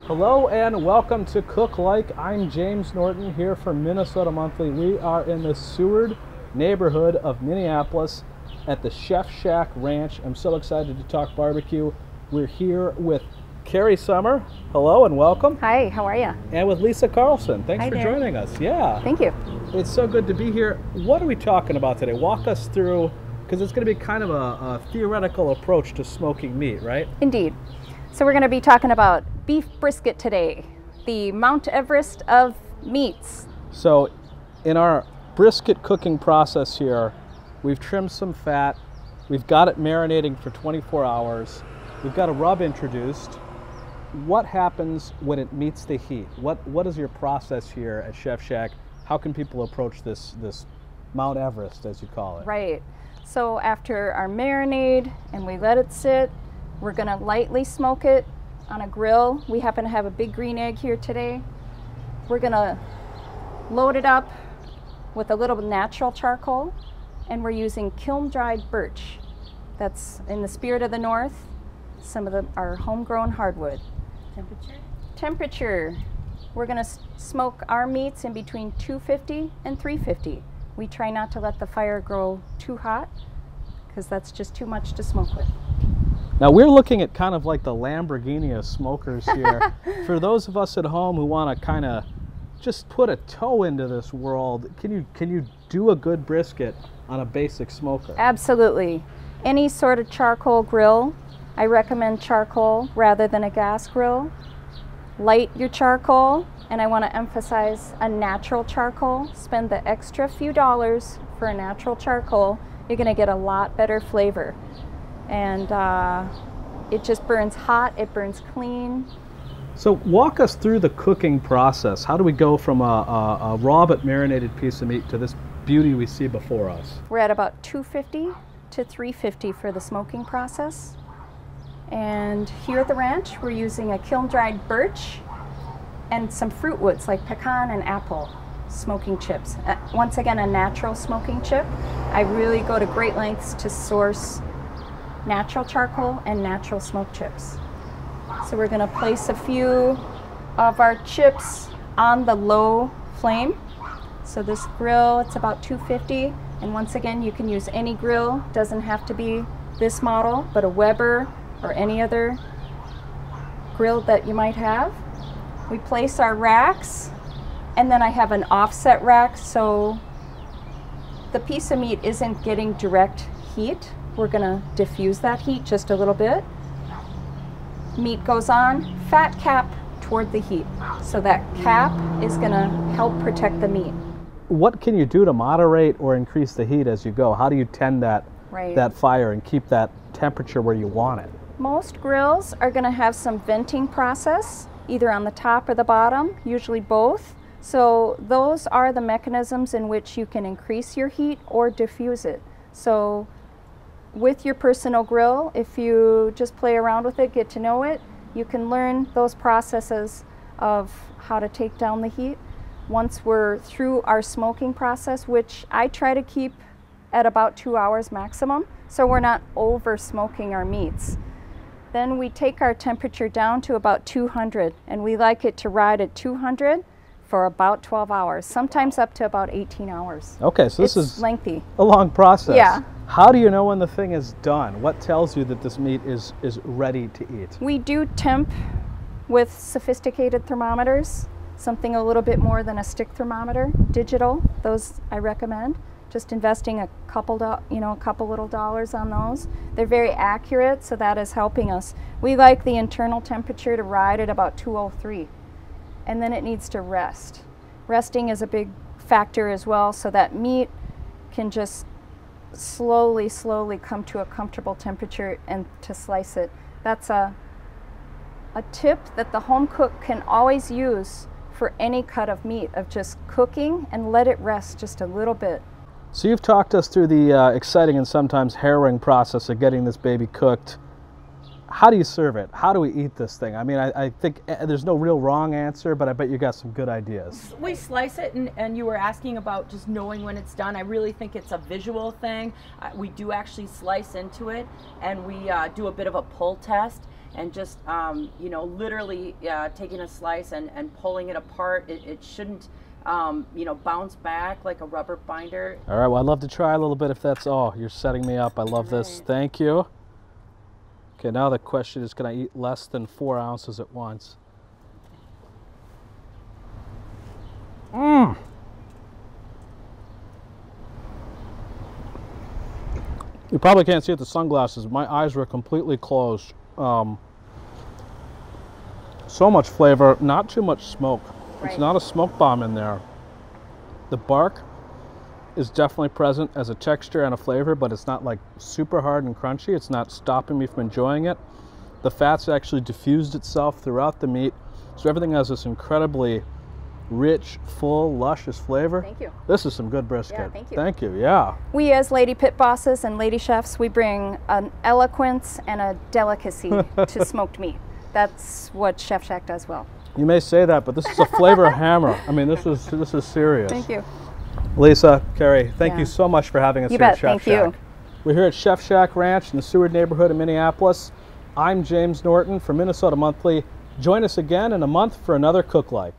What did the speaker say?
Hello and welcome to Cook Like. I'm James Norton here from Minnesota Monthly. We are in the Seward neighborhood of Minneapolis at the Chef Shack Ranch. I'm so excited to talk barbecue. We're here with Carrie Summer. Hello and welcome. Hi, how are you? And with Lisa Carlson. Thanks Hi for there. joining us. Yeah. Thank you. It's so good to be here. What are we talking about today? Walk us through, because it's going to be kind of a theoretical approach to smoking meat, right? Indeed. So we're going to be talking about beef brisket today, the Mount Everest of meats. So in our brisket cooking process here, we've trimmed some fat, we've got it marinating for 24 hours, we've got a rub introduced. What happens when it meets the heat? What is your process here at Chef Shack? How can people approach this Mount Everest, as you call it? Right. So after our marinade and we let it sit, we're going to lightly smoke it on a grill. We happen to have a big green egg here today. We're going to load it up with a little natural charcoal, and we're using kiln-dried birch. That's in the spirit of the North. Some of our homegrown hardwood. Temperature. We're going to smoke our meats in between 250 and 350. We try not to let the fire grow too hot because that's just too much to smoke with. Now we're looking at kind of like the Lamborghini of smokers here. For those of us at home who want to kind of just put a toe into this world, can you do a good brisket on a basic smoker? Absolutely. Any sort of charcoal grill. I recommend charcoal rather than a gas grill. Light your charcoal, and I want to emphasize a natural charcoal. Spend the extra few dollars for a natural charcoal. You're going to get a lot better flavor. And it just burns hot, it burns clean. So walk us through the cooking process. How do we go from a raw but marinated piece of meat to this beauty we see before us? We're at about 250 to 350 for the smoking process. And here at the ranch, we're using a kiln-dried birch and some fruit woods like pecan and apple smoking chips. Once again, a natural smoking chip. I really go to great lengths to source natural charcoal and natural smoke chips. So we're going to place a few of our chips on the low flame. So this grill, it's about 250, and once again you can use any grill. Doesn't have to be this model, but a Weber or any other grill that you might have. We place our racks, and then I have an offset rack so the piece of meat isn't getting direct heat. We're going to diffuse that heat just a little bit. Meat goes on, fat cap toward the heat. So that cap is going to help protect the meat. What can you do to moderate or increase the heat as you go? How do you tend that fire and keep that temperature where you want it? Most grills are going to have some venting process, either on the top or the bottom, usually both. So those are the mechanisms in which you can increase your heat or diffuse it. So with your personal grill, if you just play around with it, get to know it, you can learn those processes of how to take down the heat. Once we're through our smoking process, which I try to keep at about 2 hours maximum, so we're not over smoking our meats. Then we take our temperature down to about 200, and we like it to ride at 200 for about 12 hours, sometimes up to about 18 hours. Okay, so this is lengthy. A long process. Yeah. How do you know when the thing is done? What tells you that this meat is ready to eat? We do temp with sophisticated thermometers, something a little bit more than a stick thermometer, digital. Those I recommend. Just investing a couple little dollars on those. They're very accurate, so that is helping us. We like the internal temperature to ride at about 203, and then it needs to rest. Resting is a big factor as well, so that meat can just slowly come to a comfortable temperature and to slice it. That's a tip that the home cook can always use for any cut of meat, of just cooking and let it rest just a little bit. So you've talked us through the exciting and sometimes harrowing process of getting this baby cooked. How do you serve it? How do we eat this thing? I mean, I think there's no real wrong answer, but I bet you got some good ideas. We slice it, and you were asking about just knowing when it's done. I really think it's a visual thing. We do actually slice into it, and we do a bit of a pull test. and just you know, literally taking a slice and pulling it apart. It shouldn't you know, bounce back like a rubber binder. All right, well, I'd love to try a little bit if that's all. You're setting me up. I love this. Thank you. Okay, now the question is, can I eat less than 4 ounces at once? Mmm. You probably can't see it with the sunglasses. My eyes were completely closed. So much flavor, not too much smoke. Right. It's not a smoke bomb in there. The bark is definitely present as a texture and a flavor, but it's not like super hard and crunchy. It's not stopping me from enjoying it. The fat's actually diffused itself throughout the meat, so everything has this incredibly rich, full, luscious flavor. Thank you. This is some good brisket. Yeah, thank you. Thank you, yeah. We as lady pit bosses and lady chefs, we bring an eloquence and a delicacy to smoked meat. That's what Chef Shack does well. You may say that, but this is a flavor hammer. I mean, this is serious. Thank you. Lisa, Carrie, thank Yeah. you so much for having us You here bet, at Chef thank you. Shack. We're here at Chef Shack Ranch in the Seward neighborhood of Minneapolis. I'm James Norton from Minnesota Monthly. Join us again in a month for another Cook Like.